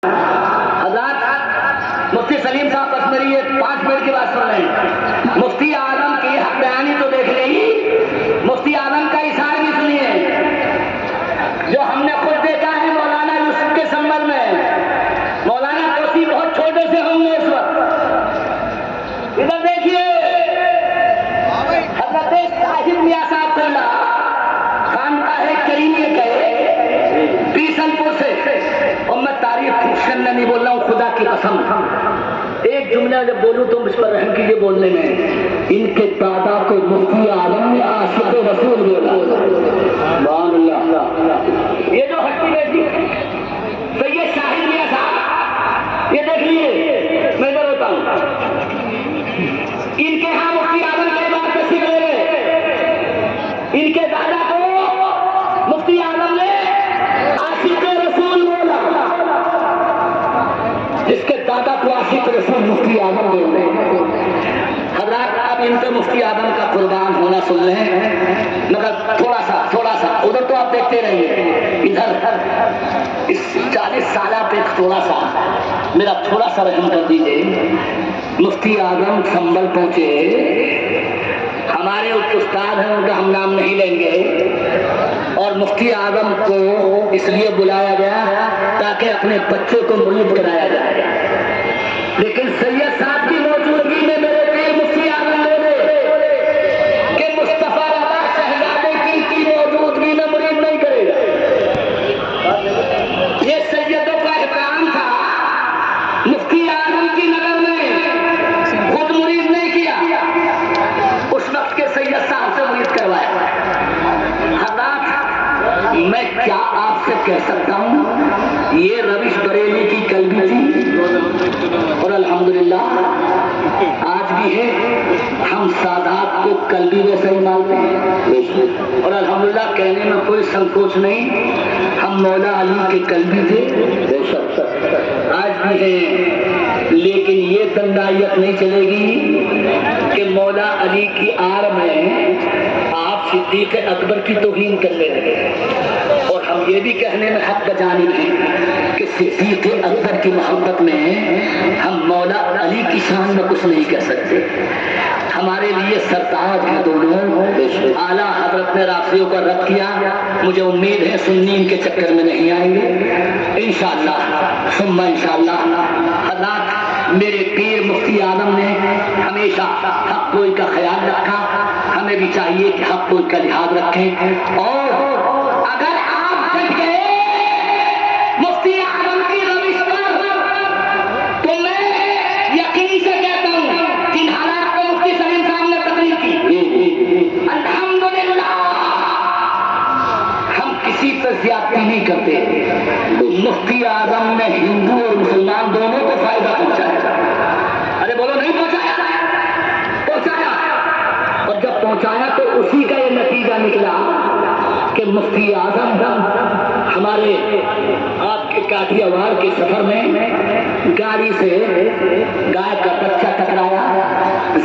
حضرات مفتی سلیم صاحب بس میری یہ 5 منٹ کی بات سن رہے ہیں. مفتی اعظم کی حق بیانی تو دیکھ لے گی، مفتی اعظم کا اشار بھی سنیے جو ہم نے خود دیکھا ہے مولانا یوسف کے سنبل میں. مولانا توسی بہت چھوٹے سے ہوں گے اس وقت. ادھر دیکھیے حضرت صاحب میاں صاحب کرنا خانقاہ کریمیہ گئے بیسنپور سے. اور میں تاریخ فکشن میں نہیں بول رہا ہوں، خدا کی قسم. ایک جملہ جب بولوں تو مجھ پر رحم کیجیے بولنے میں. ان کے دادا کو مفتی اعظم نے عاشق رسول بولا. سبحان اللہ. یہ جو ہستی بیٹھی سید شاہد میاں صاحب، یہ دیکھ لیے میں ادھر ہوتا ہوں. ان کے ہاں مفتی اعظم کے بعد تشریف لے گئے. ان کے دادا کو مفتی اعظم نے عاشق رسول بولا. جس کے دادا کو عاشق رسول مفتی اعظم بولتے ہیں. حضرات اب ان کے مفتی اعظم کا قربان ہونا سن لیں، مگر تھوڑا سا ادھر تو آپ دیکھتے رہیے، ادھر اس 40 سالہ پہ تھوڑا سا میرا تھوڑا سا رحم کر دیجیے. مفتی اعظم سنبل پہنچے. ہمارے استاد ہیں، ان کا ہم نام نہیں لیں گے، اور مفتی اعظم کو اس لیے بلایا گیا تاکہ اپنے بچے کو مرید کرایا جائے. لیکن سید صاحب کی موجودگی میں میرے پیر مفتی اعظم بولے کہ مصطفیٰ رضا شہزادے کی موجودگی میں مرید نہیں کرے گا. یہ سیدوں کا احترام تھا. مفتی اعظم کی نظر میں خود مرید نہیں کیا، اس وقت کے سید صاحب سے مرید کروایا. حضرات میں کیا آپ سے کہہ سکتا ہوں، یہ روش بریلی کی قلبی تھی اور الحمدللہ آج بھی ہے. ہم سادات کو قلبی ویسا ہی مانتے ہیں اور الحمدللہ کہنے میں کوئی سنکوچ نہیں. ہم مولا علی کے قلبی تھے، آج بھی ہیں. لیکن یہ دندائیت نہیں چلے گی کہ مولا علی کی آڑ میں آپ صدیق اکبر کی توہین کرنے لگے. اور ہم یہ بھی کہنے میں حق بجانب ہیں کہ صدیق اکبر کی محبت میں ہم مولا علی کی شان میں کچھ نہیں کہہ سکتے. ہمارے لیے سرتاج ہیں دونوں. اعلیٰ حضرت نے رافضیوں کا رد کیا. مجھے امید ہے سنی ان کے چکر میں نہیں آئیں گے انشاءاللہ ثم انشاءاللہ. حضرات میرے پیر مفتی اعظم نے ہمیشہ حق گوئی کا خیال رکھا. ہمیں بھی چاہیے کہ حق گوئی کا لحاظ رکھیں. اور اگر آپ ڈٹ گئے مفتی اعظم کی روش پر تو میں یقین سے کہتا ہوں جن حالات کو مفتی سلیم صاحب نے تقریر کی، الحمدللہ ہم کسی پر زیادتی نہیں کرتے. مفتی اعظم نے ہندو اور مسلمان دونوں کو فائدہ پہنچایا. ارے بولو نہیں پہنچایا؟ اور جب پہنچایا تو اسی کا یہ نتیجہ نکلا کہ مفتی اعظم ہمارے آپ کے کاٹیا وار کے سفر میں گاڑی سے گائے کا بچہ ٹکرایا.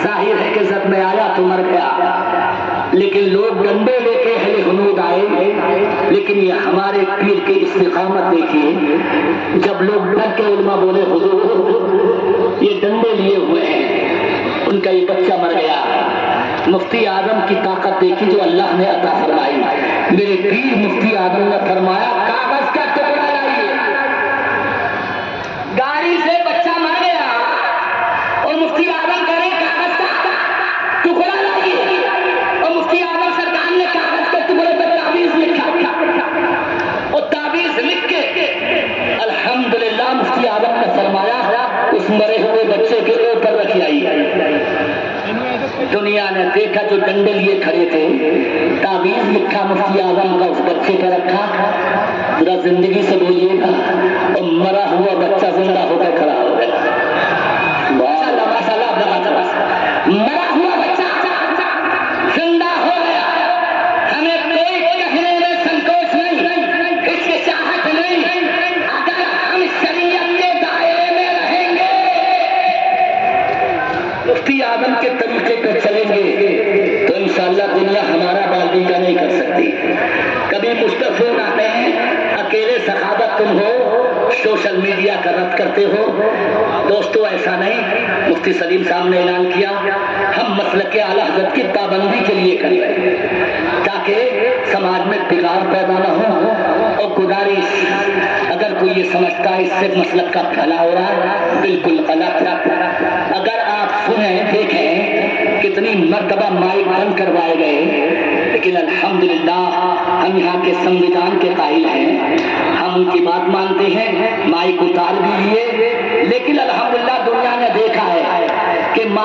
ظاہر ہے کہ زد میں آیا تو مر گیا، لیکن لوگ ڈنڈے لے کے اہل حنود آئے. لیکن یہ ہمارے پیر کی استقامت دیکھیے. جب لوگ ڈر کے علماء بولے حضور یہ ڈنڈے لیے ہوئے ہیں، ان کا یہ بچہ مر گیا. مفتی اعظم کی طاقت دیکھی جو اللہ نے عطا فرمائی. میرے پیر مفتی اعظم نے فرمایا کاغذ کا ٹکڑا لائیے. گاڑی سے بچہ مر گیا اور مفتی اعظم کہہ رہے کاغذ کا ٹکڑا لائیے. اور مفتی اعظم سرکار نے کاغذ کے ٹکڑے پہ تعویذ لکھا اور تعویذ لکھ کے الحمدللہ مفتی اعظم نے فرمایا اس مرے ہوئے بچے کے اوپر رکھ آئی. دنیا نے دیکھا جو ڈنڈے لیے کھڑے تھے، تعویذ لکھا مفتی اعظم کا اس بچے پہ رکھا. ذرا زندگی سے بولیے گا اور مرا ہوا بچہ زندہ ہو کر کھڑا ہو گیا. مرا ہوا بچہ زندہ ہو گیا. ہمیں کوئی کہنے میں سنکوچ نہیں، ہچکچاہٹ نہیں. اگر ہم شریعت کے دائرے میں رہیں گے، مفتی اعظم کے طریقے پہ چلیں گے تو انشاءاللہ دنیا ہمارا بالبیکا نہیں کر سکتی. کبھی مشتفون آتے ہیں اکیلے سخاوت عادت تم ہو سوشل میڈیا کا رد کرتے ہو. دوستو ایسا نہیں، مفتی سلیم صاحب نے اعلان کیا ہم مسلک اعلی حضرت کی پابندی کے لیے کریں تاکہ سماج میں بگاڑ پیدا نہ ہو. اور گزارش، اگر کوئی یہ سمجھتا ہے اس سے مسلک کا بھلا ہو رہا ہے، بالکل غلط. اگر آپ سنیں دیکھیں کتنی مرتبہ مائک بند کروائے گئے، لیکن الحمدللہ ہم یہاں کے سنویدھان کے قائل ہیں، ہم ان کی بات مانتے ہیں. مائک اتار بھی لیے، لیکن الحمدللہ دنیا نے دیکھا ہے کہ